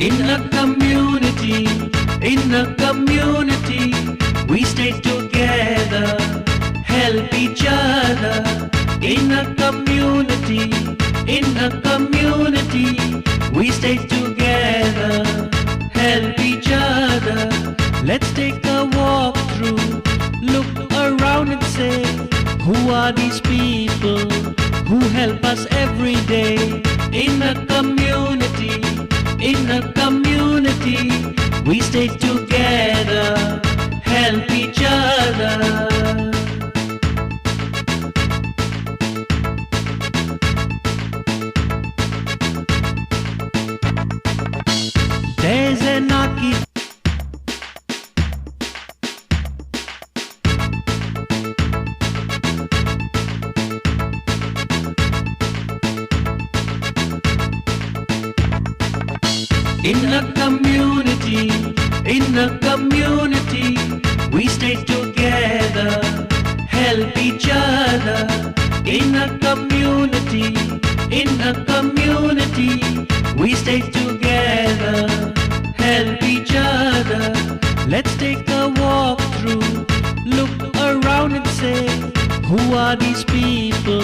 In a community, we stay together, help each other. In a community, we stay together, help each other. Let's take a walk through, look around and say, who are these people who help us every day? In a community, we stay together, help each other. There's an architect. In a community, we stay together, help each other. In a community, we stay together, help each other. Let's take a walk through, look around and say, who are these people